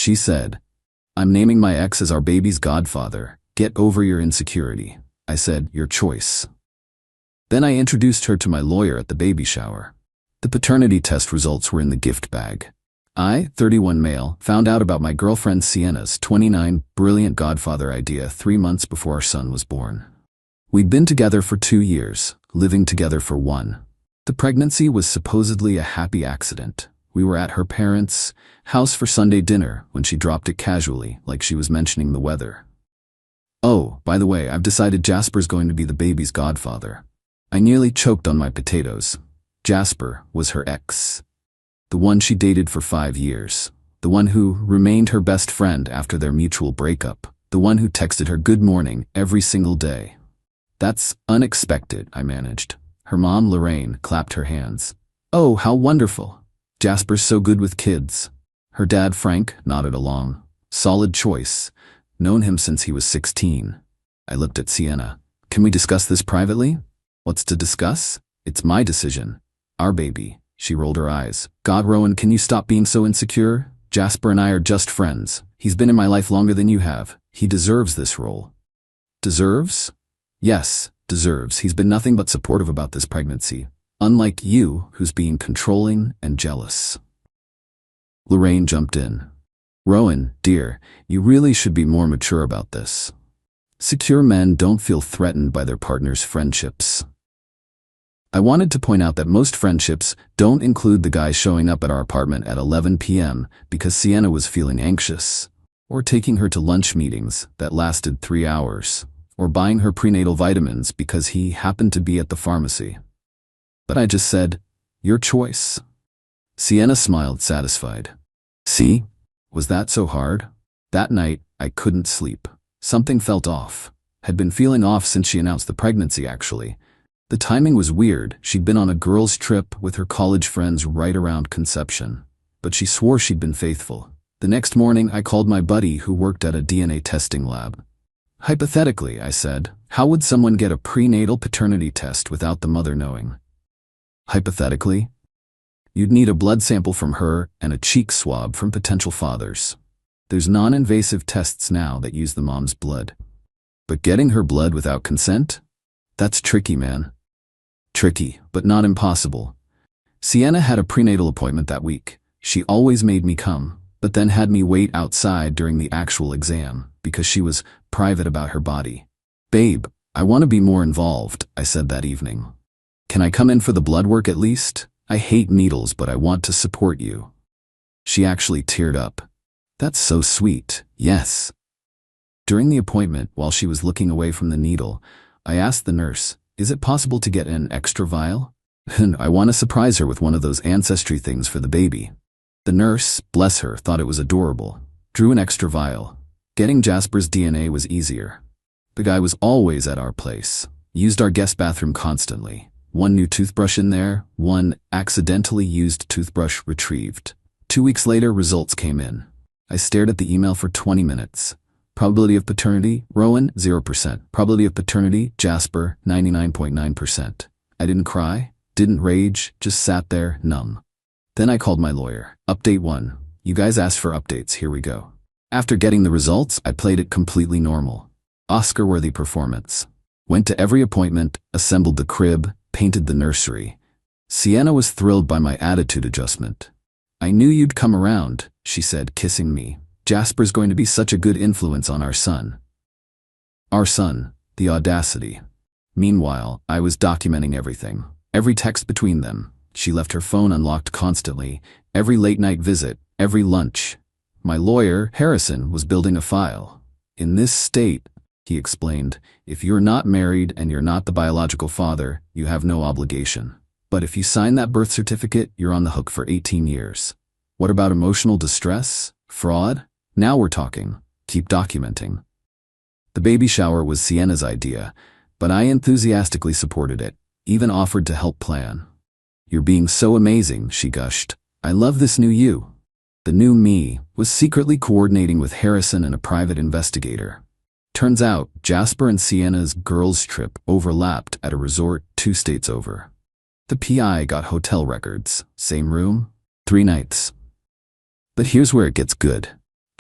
She said, "I'm naming my ex as our baby's godfather. Get over your insecurity." I said, "Your choice." Then I introduced her to my lawyer at the baby shower. The paternity test results were in the gift bag. I, 31 male, found out about my girlfriend Sienna's 29 brilliant godfather idea 3 months before our son was born. We'd been together for 2 years, living together for 1. The pregnancy was supposedly a happy accident. We were at her parents' house for Sunday dinner when she dropped it casually, like she was mentioning the weather. "Oh, by the way, I've decided Jasper's going to be the baby's godfather." I nearly choked on my potatoes. Jasper was her ex. The one she dated for 5 years. The one who remained her best friend after their mutual breakup. The one who texted her good morning every single day. "That's unexpected," I managed. Her mom, Lorraine, clapped her hands. "Oh, how wonderful. Jasper's so good with kids." Her dad, Frank, nodded along. "Solid choice. Known him since he was 16. I looked at Sienna. "Can we discuss this privately?" "What's to discuss? It's my decision. Our baby." She rolled her eyes. "God, Rowan, can you stop being so insecure? Jasper and I are just friends. He's been in my life longer than you have. He deserves this role." "Deserves?" "Yes, deserves. He's been nothing but supportive about this pregnancy. Unlike you, who's being controlling and jealous." Lorraine jumped in. "Rowan, dear, you really should be more mature about this. Secure men don't feel threatened by their partner's friendships." I wanted to point out that most friendships don't include the guy showing up at our apartment at 11 p.m. because Sienna was feeling anxious, or taking her to lunch meetings that lasted 3 hours, or buying her prenatal vitamins because he happened to be at the pharmacy. But I just said, "Your choice." Sienna smiled, satisfied. "See? Was that so hard?" That night, I couldn't sleep. Something felt off. Had been feeling off since she announced the pregnancy, actually. The timing was weird. She'd been on a girls' trip with her college friends right around conception. But she swore she'd been faithful. The next morning, I called my buddy who worked at a DNA testing lab. "Hypothetically," I said, "how would someone get a prenatal paternity test without the mother knowing?" "Hypothetically? You'd need a blood sample from her and a cheek swab from potential fathers. There's non-invasive tests now that use the mom's blood. But getting her blood without consent? That's tricky, man. Tricky, but not impossible." Sienna had a prenatal appointment that week. She always made me come, but then had me wait outside during the actual exam because she was private about her body. "Babe, I want to be more involved," I said that evening. "Can I come in for the blood work at least? I hate needles, but I want to support you." She actually teared up. "That's so sweet. Yes." During the appointment, while she was looking away from the needle, I asked the nurse, "Is it possible to get an extra vial? And I want to surprise her with one of those ancestry things for the baby." The nurse, bless her, thought it was adorable. Drew an extra vial. Getting Jasper's DNA was easier. The guy was always at our place. Used our guest bathroom constantly. One new toothbrush in there, one accidentally used toothbrush retrieved. 2 weeks later, results came in. I stared at the email for 20 minutes. Probability of paternity, Rowan, 0%. Probability of paternity, Jasper, 99.9%. I didn't cry, didn't rage, just sat there, numb. Then I called my lawyer. "Update 1. You guys asked for updates, here we go." After getting the results, I played it completely normal. Oscar-worthy performance. Went to every appointment, assembled the crib, painted the nursery. Sienna was thrilled by my attitude adjustment. "I knew you'd come around," she said, kissing me. "Jasper's going to be such a good influence on our son." Our son, the audacity. Meanwhile, I was documenting everything. Every text between them. She left her phone unlocked constantly. Every late-night visit, every lunch. My lawyer, Harrison, was building a file. "In this state," he explained, "if you're not married and you're not the biological father, you have no obligation. But if you sign that birth certificate, you're on the hook for 18 years. What about emotional distress? Fraud? Now we're talking. Keep documenting." The baby shower was Sienna's idea, but I enthusiastically supported it, even offered to help plan. "You're being so amazing," she gushed. "I love this new you." The new me was secretly coordinating with Harrison and a private investigator. Turns out, Jasper and Sienna's girls' trip overlapped at a resort 2 states over. The PI got hotel records. Same room, 3 nights. But here's where it gets good.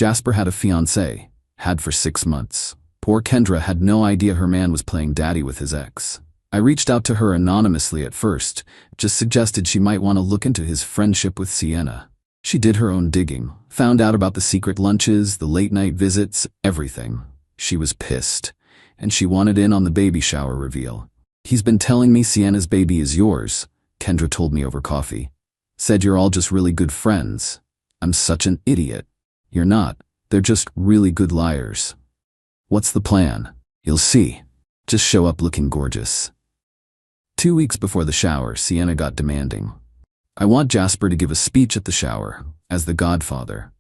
Jasper had a fiancée, had for 6 months. Poor Kendra had no idea her man was playing daddy with his ex. I reached out to her anonymously at first, just suggested she might want to look into his friendship with Sienna. She did her own digging, found out about the secret lunches, the late-night visits, everything. She was pissed, and she wanted in on the baby shower reveal. "He's been telling me Sienna's baby is yours," Kendra told me over coffee. "Said you're all just really good friends." I'm such an idiot. "You're not. They're just really good liars." "What's the plan?" "You'll see. Just show up looking gorgeous." 2 weeks before the shower, Sienna got demanding. "I want Jasper to give a speech at the shower, as the Godfather."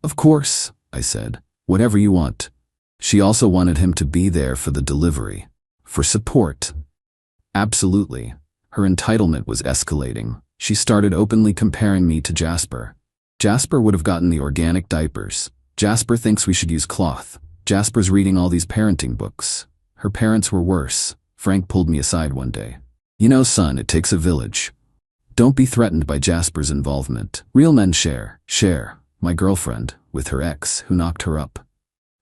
"Of course," I said. "Whatever you want." She also wanted him to be there for the delivery. For support. Absolutely. Her entitlement was escalating. She started openly comparing me to Jasper. Jasper would have gotten the organic diapers. Jasper thinks we should use cloth. Jasper's reading all these parenting books. Her parents were worse. Frank pulled me aside one day. "You know, son, it takes a village. Don't be threatened by Jasper's involvement. Real men share. My girlfriend, with her ex, who knocked her up."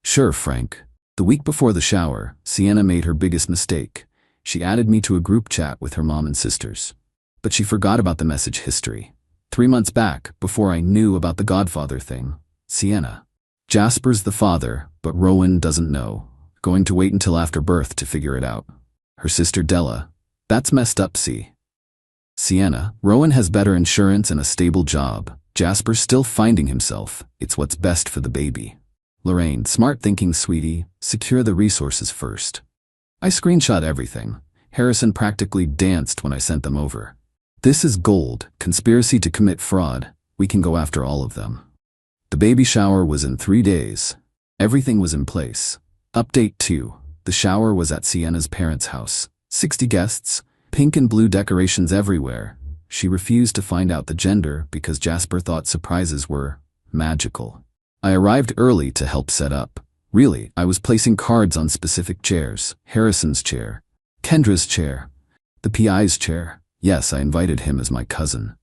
"Sure, Frank." The week before the shower, Sienna made her biggest mistake. She added me to a group chat with her mom and sisters. But she forgot about the message history. 3 months back, before I knew about the Godfather thing, Sienna. "Jasper's the father, but Rowan doesn't know. Going to wait until after birth to figure it out." Her sister Della. "That's messed up, see." Sienna. "Rowan has better insurance and a stable job. Jasper's still finding himself. It's what's best for the baby." Lorraine. "Smart thinking, sweetie. Secure the resources first." I screenshot everything. Harrison practically danced when I sent them over. "This is gold. Conspiracy to commit fraud. We can go after all of them." The baby shower was in 3 days. Everything was in place. Update 2. The shower was at Sienna's parents' house. 60 guests, pink and blue decorations everywhere. She refused to find out the gender because Jasper thought surprises were magical. I arrived early to help set up. Really, I was placing cards on specific chairs. Harrison's chair. Kendra's chair. The PI's chair. Yes, I invited him as my cousin.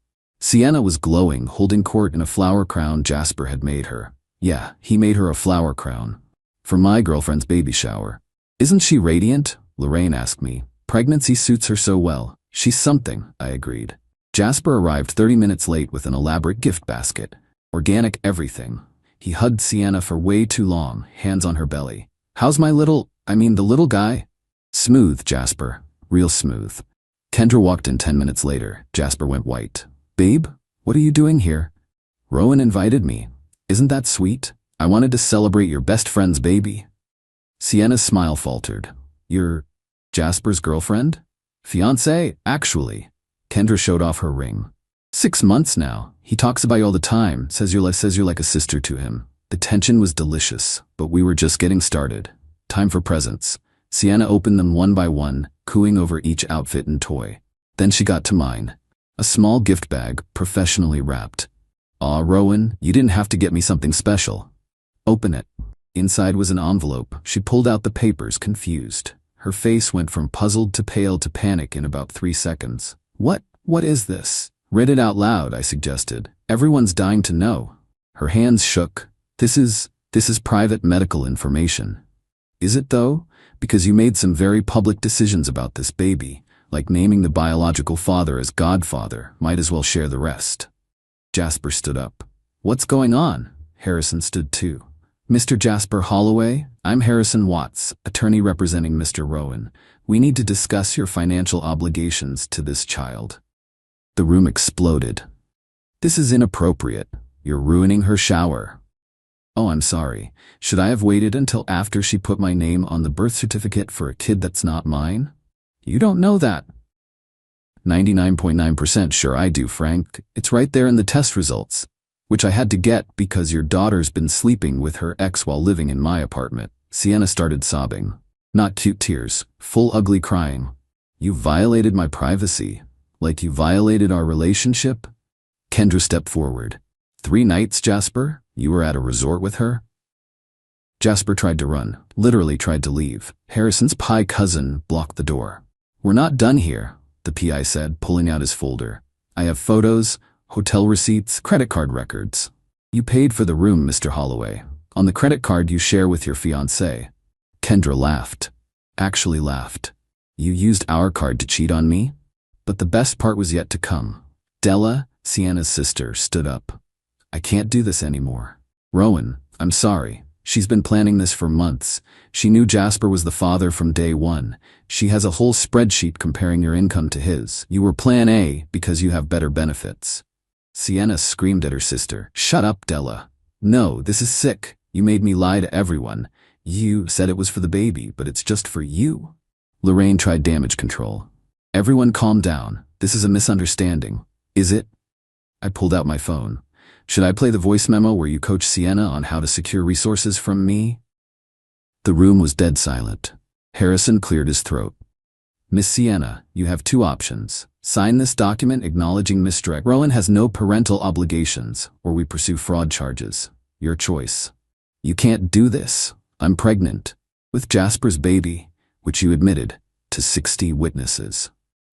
Sienna was glowing, holding court in a flower crown Jasper had made her. Yeah, he made her a flower crown. For my girlfriend's baby shower. "Isn't she radiant?" Lorraine asked me. "Pregnancy suits her so well." "She's something," I agreed. Jasper arrived 30 minutes late with an elaborate gift basket. Organic everything. He hugged Sienna for way too long, hands on her belly. "How's the little guy?" "Smooth, Jasper. Real smooth." Kendra walked in 10 minutes later. Jasper went white. "Babe, what are you doing here?" "Rowan invited me." "Isn't that sweet? I wanted to celebrate your best friend's baby." Sienna's smile faltered. "You're Jasper's girlfriend?" "Fiancé, actually." Kendra showed off her ring. 6 months now. He talks about you all the time, says you're like a sister to him. The tension was delicious, but we were just getting started. Time for presents. Sienna opened them one by one, cooing over each outfit and toy. Then she got to mine. A small gift bag, professionally wrapped. "Aw, Rowan, you didn't have to get me something special." "Open it." Inside was an envelope. She pulled out the papers, confused. Her face went from puzzled to pale to panic in about 3 seconds. What is this?" "Read it out loud," I suggested. "Everyone's dying to know." Her hands shook. This is private medical information." "Is it though? Because you made some very public decisions about this baby, like naming the biological father as Godfather. Might as well share the rest." Jasper stood up. "What's going on?" Harrison stood too. "Mr. Jasper Holloway, I'm Harrison Watts, attorney representing Mr. Rowan. We need to discuss your financial obligations to this child." The room exploded. "This is inappropriate. You're ruining her shower." "Oh, I'm sorry. Should I have waited until after she put my name on the birth certificate for a kid that's not mine?" "You don't know that." 99.9% sure I do, Frank. It's right there in the test results. Which I had to get because your daughter's been sleeping with her ex while living in my apartment. Sienna started sobbing. Not cute tears, full ugly crying. "You violated my privacy. Like you violated our relationship?" Kendra stepped forward. 3 nights, Jasper? You were at a resort with her?" Jasper tried to run, literally tried to leave. Harrison's PI cousin blocked the door. "We're not done here," the PI said, pulling out his folder. "I have photos, hotel receipts, credit card records. You paid for the room, Mr. Holloway. On the credit card you share with your fiancé. Kendra laughed. Actually laughed. You used our card to cheat on me? But the best part was yet to come. Della, Sienna's sister, stood up. I can't do this anymore. Rowan, I'm sorry. She's been planning this for months. She knew Jasper was the father from day one. She has a whole spreadsheet comparing your income to his. You were plan A because you have better benefits. Sienna screamed at her sister. Shut up, Della. No, this is sick. You made me lie to everyone. You said it was for the baby, but it's just for you. Lorraine tried damage control. Everyone calm down. This is a misunderstanding. Is it? I pulled out my phone. Should I play the voice memo where you coach Sienna on how to secure resources from me? The room was dead silent. Harrison cleared his throat. Miss Sienna, you have two options. Sign this document acknowledging misdirect. Rowan has no parental obligations, or we pursue fraud charges. Your choice. You can't do this. I'm pregnant. With Jasper's baby, which you admitted to 60 witnesses.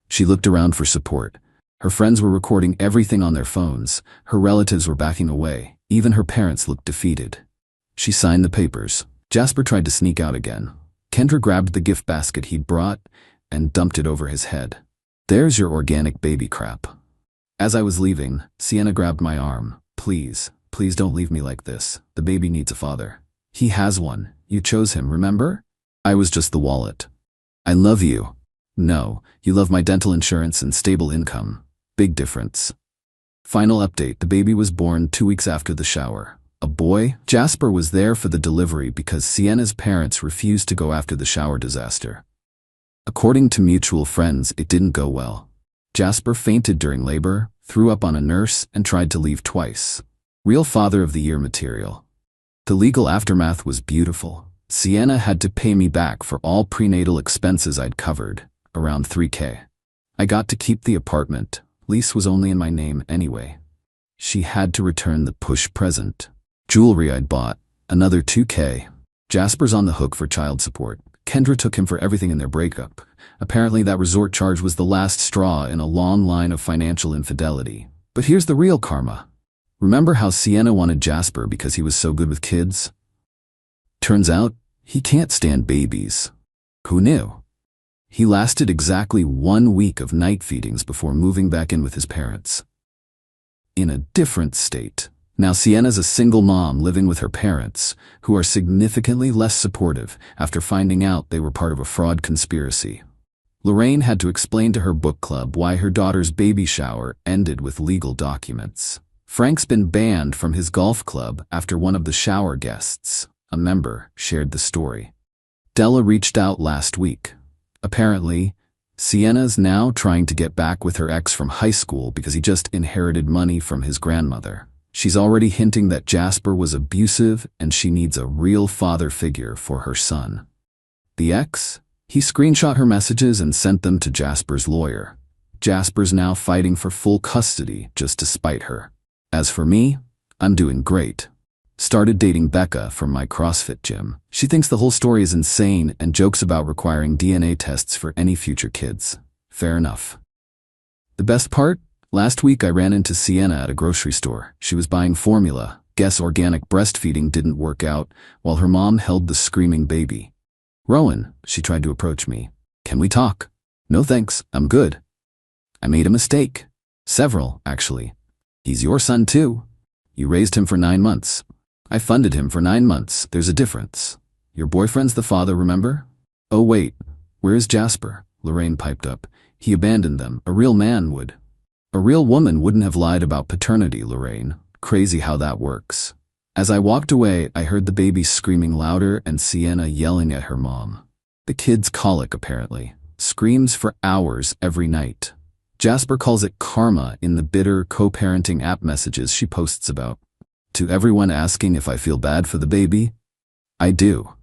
She looked around for support. Her friends were recording everything on their phones. Her relatives were backing away. Even her parents looked defeated. She signed the papers. Jasper tried to sneak out again. Kendra grabbed the gift basket he'd brought and dumped it over his head. There's your organic baby crap. As I was leaving, Sienna grabbed my arm. Please, please don't leave me like this. The baby needs a father. He has one. You chose him, remember? I was just the wallet. I love you. No, you love my dental insurance and stable income. Big difference. Final update, the baby was born 2 weeks after the shower. A boy? Jasper was there for the delivery because Sienna's parents refused to go after the shower disaster. According to mutual friends, it didn't go well. Jasper fainted during labor, threw up on a nurse, and tried to leave twice. Real Father of the Year material. The legal aftermath was beautiful. Sienna had to pay me back for all prenatal expenses I'd covered, around $3,000. I got to keep the apartment. Lease was only in my name anyway. She had to return the push present. Jewelry I'd bought, another $2,000. Jasper's on the hook for child support. Kendra took him for everything in their breakup. Apparently that resort charge was the last straw in a long line of financial infidelity. But here's the real karma. Remember how Sienna wanted Jasper because he was so good with kids? Turns out, he can't stand babies. Who knew? He lasted exactly 1 week of night feedings before moving back in with his parents. In a different state. Now Sienna's a single mom living with her parents, who are significantly less supportive after finding out they were part of a fraud conspiracy. Lorraine had to explain to her book club why her daughter's baby shower ended with legal documents. Frank's been banned from his golf club after one of the shower guests, a member, shared the story. Della reached out last week. Apparently, Sienna's now trying to get back with her ex from high school because he just inherited money from his grandmother. She's already hinting that Jasper was abusive and she needs a real father figure for her son. The ex? He screenshot her messages and sent them to Jasper's lawyer. Jasper's now fighting for full custody just to spite her. As for me, I'm doing great. Started dating Becca from my CrossFit gym. She thinks the whole story is insane and jokes about requiring DNA tests for any future kids. Fair enough. The best part? Last week I ran into Sienna at a grocery store. She was buying formula. Guess organic breastfeeding didn't work out while her mom held the screaming baby. Rowan, she tried to approach me. Can we talk? No thanks, I'm good. I made a mistake. Several, actually. He's your son too. You raised him for 9 months. I funded him for 9 months. There's a difference. Your boyfriend's the father, remember? Oh wait, where is Jasper? Lorraine piped up. He abandoned them. A real man would. A real woman wouldn't have lied about paternity, Lorraine. Crazy how that works. As I walked away, I heard the baby screaming louder and Sienna yelling at her mom. The kid's colic, apparently. Screams for hours every night. Jasper calls it karma in the bitter co-parenting app messages she posts about. To everyone asking if I feel bad for the baby, I do.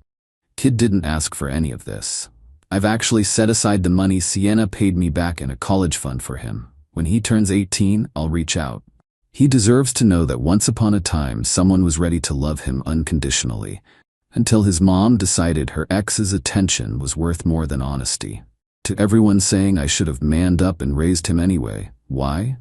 Kid didn't ask for any of this. I've actually set aside the money Sienna paid me back in a college fund for him. When he turns 18, I'll reach out. He deserves to know that once upon a time someone was ready to love him unconditionally, until his mom decided her ex's attention was worth more than honesty. To everyone saying I should have manned up and raised him anyway, why?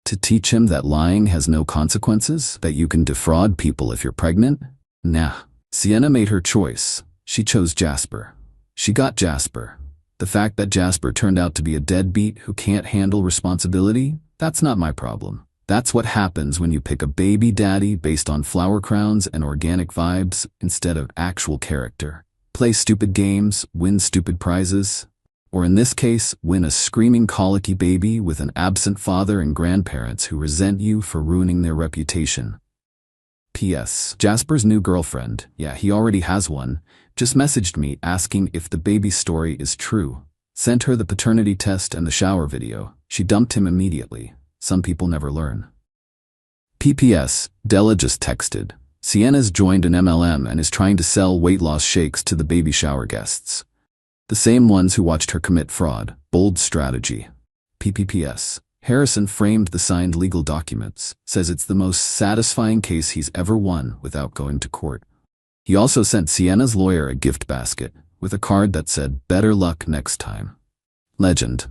To teach him that lying has no consequences, that you can defraud people if you're pregnant? Nah. Sienna made her choice. She chose Jasper. She got Jasper. The fact that Jasper turned out to be a deadbeat who can't handle responsibility, that's not my problem. That's what happens when you pick a baby daddy based on flower crowns and organic vibes instead of actual character. Play stupid games, win stupid prizes, or in this case, win a screaming colicky baby with an absent father and grandparents who resent you for ruining their reputation. P.S. Jasper's new girlfriend, yeah, he already has one, just messaged me asking if the baby story is true. Sent her the paternity test and the shower video. She dumped him immediately. Some people never learn. P.P.S. Della just texted. Sienna's joined an MLM and is trying to sell weight loss shakes to the baby shower guests. The same ones who watched her commit fraud. Bold strategy. P.P.S. Harrison framed the signed legal documents, says it's the most satisfying case he's ever won without going to court. He also sent Sienna's lawyer a gift basket with a card that said, "Better luck next time." Legend.